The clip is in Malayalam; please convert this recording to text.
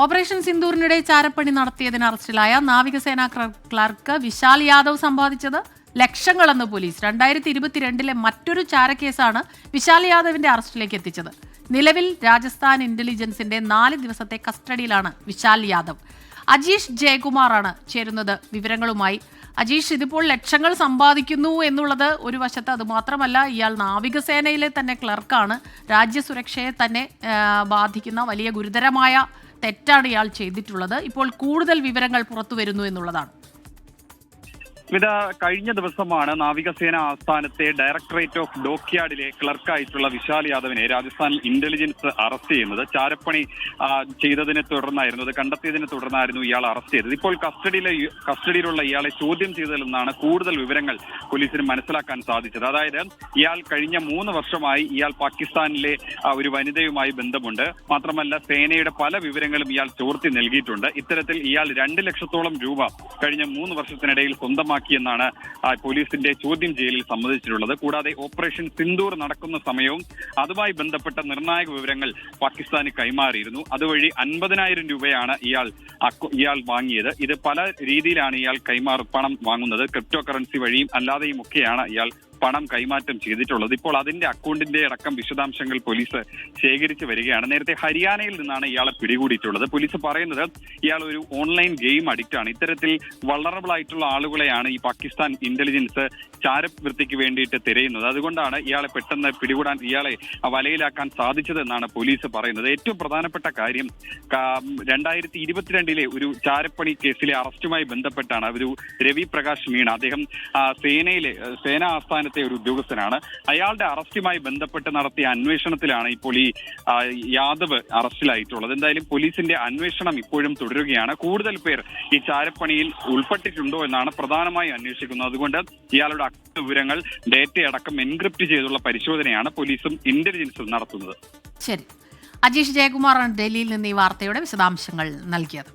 ഓപ്പറേഷൻ സിന്ദൂറിനിടെ ചാരപ്പണി നടത്തിയതിന് അറസ്റ്റിലായ നാവികസേനാ ക്ലർക്ക് വിശാൽ യാദവ് സമ്പാദിച്ചത് ലക്ഷങ്ങളെന്ന് പോലീസ്. 2022 മറ്റൊരു ചാരക്കേസാണ് വിശാൽ യാദവിന്റെ അറസ്റ്റിലേക്ക് എത്തിച്ചത്. നിലവിൽ രാജസ്ഥാൻ ഇന്റലിജൻസിന്റെ 4 ദിവസത്തെ കസ്റ്റഡിയിലാണ് വിശാൽ യാദവ്. അജീഷ് ജയകുമാറാണ് ചേരുന്നത് വിവരങ്ങളുമായി. അജീഷ്, ഇതിപ്പോൾ ലക്ഷങ്ങൾ സമ്പാദിക്കുന്നു എന്നുള്ളത് ഒരു വശത്ത്, അതുമാത്രമല്ല ഇയാൾ നാവികസേനയിലെ തന്നെ ക്ലർക്കാണ്. രാജ്യസുരക്ഷയെ തന്നെ ബാധിക്കുന്ന വലിയ ഗുരുതരമായ തെറ്റാണ് ഇയാൾ ചെയ്തിട്ടുള്ളത്. ഇപ്പോൾ കൂടുതൽ വിവരങ്ങൾ പുറത്തു വരുന്നു എന്നുള്ളതാണ്. കഴിഞ്ഞ ദിവസമാണ് നാവികസേന ആസ്ഥാനത്തെ ഡയറക്ടറേറ്റ് ഓഫ് ഡോക്യാർഡിലെ ക്ലർക്കായിട്ടുള്ള വിശാൽ യാദവിനെ രാജസ്ഥാൻ ഇന്റലിജൻസ് അറസ്റ്റ് ചെയ്യുന്നത്. ചാരപ്പണി ചെയ്തതിനെ തുടർന്നായിരുന്നു, അത് കണ്ടെത്തിയതിനെ തുടർന്നായിരുന്നു ഇയാൾ അറസ്റ്റ് ചെയ്തത്. ഇപ്പോൾ കസ്റ്റഡിയിലുള്ള ഇയാളെ ചോദ്യം ചെയ്തതിലെന്നാണ് കൂടുതൽ വിവരങ്ങൾ പോലീസിന് മനസ്സിലാക്കാൻ സാധിച്ചത്. അതായത് ഇയാൾ കഴിഞ്ഞ 3 വർഷമായി ഇയാൾ പാകിസ്ഥാനിലെ ഒരു വനിതയുമായി ബന്ധമുണ്ട്. മാത്രമല്ല സേനയുടെ പല വിവരങ്ങളും ഇയാൾ ചോർത്തി നൽകിയിട്ടുണ്ട്. ഇത്തരത്തിൽ ഇയാൾ 2 ലക്ഷത്തോളം രൂപ കഴിഞ്ഞ 3 വർഷത്തിനിടയിൽ സ്വന്തമാക്കി എന്നാണ് പോലീസിന്റെ ചോദ്യം ചെയ്യലിൽ സമ്മതിച്ചിട്ടുള്ളത്. കൂടാതെ ഓപ്പറേഷൻ സിന്ദൂർ നടക്കുന്ന സമയവും അതുമായി ബന്ധപ്പെട്ട നിർണായക വിവരങ്ങൾ പാകിസ്ഥാന് കൈമാറിയിരുന്നു. അതുവഴി 50,000 രൂപയാണ് ഇയാൾ വാങ്ങിയത്. ഇത് പല രീതിയിലാണ് ഇയാൾ പണം വാങ്ങുന്നത്. ക്രിപ്റ്റോ കറൻസി വഴിയും അല്ലാതെയും ഒക്കെയാണ് ഇയാൾ പണം കൈമാറ്റം ചെയ്തിട്ടുള്ളത്. ഇപ്പോൾ അതിന്റെ അക്കൗണ്ടിന്റെ അടക്കം വിശദാംശങ്ങൾ പോലീസ് ശേഖരിച്ചു വരികയാണ്. നേരത്തെ ഹരിയാനയിൽ നിന്നാണ് ഇയാളെ പിടികൂടിയിട്ടുള്ളത്. പോലീസ് പറയുന്നത് ഇയാൾ ഒരു ഓൺലൈൻ ഗെയിം അഡിക്റ്റ് ആണ്. ഇത്തരത്തിൽ വൾണറബിൾ ആയിട്ടുള്ള ആളുകളെയാണ് ഈ പാകിസ്ഥാൻ ഇന്റലിജൻസ് ചാരവൃത്തിക്ക് വേണ്ടിയിട്ട് തിരയുന്നത്. അതുകൊണ്ടാണ് ഇയാളെ പെട്ടെന്ന് പിടികൂടാൻ, ഇയാളെ വലയിലാക്കാൻ സാധിച്ചതെന്നാണ് പോലീസ് പറയുന്നത്. ഏറ്റവും പ്രധാനപ്പെട്ട കാര്യം 2022 ഒരു ചാരപ്പണി കേസിലെ അറസ്റ്റുമായി ബന്ധപ്പെട്ടാണ് ഒരു രവി പ്രകാശ് മീണ, അദ്ദേഹം സേനാ ആസ്ഥാനത്തെ ഒരു ഉദ്യോഗസ്ഥനാണ്. അയാളുടെ അറസ്റ്റുമായി ബന്ധപ്പെട്ട് നടത്തിയ അന്വേഷണത്തിലാണ് ഇപ്പോൾ ഈ യാദവ് അറസ്റ്റിലായിട്ടുള്ളത്. എന്തായാലും പോലീസിന്റെ അന്വേഷണം ഇപ്പോഴും തുടരുകയാണ്. കൂടുതൽ പേർ ഈ ചാരപ്പണിയിൽ ഉൾപ്പെട്ടിട്ടുണ്ടോ എന്നാണ് പ്രധാനമായും അന്വേഷിക്കുന്നത്. അതുകൊണ്ട് ഇയാളുടെ വിവരങ്ങൾ ഡേറ്റയടക്കം എൻക്രിപ്റ്റ് ചെയ്തുള്ള പരിശോധനയാണ് പോലീസും ഇന്റലിജൻസും നടത്തുന്നത്. ശരി, അജീഷ് ജയകുമാറാണ് ഡൽഹിയിൽ നിന്ന് ഈ വാർത്തയുടെ വിശദാംശങ്ങൾ നൽകിയത്.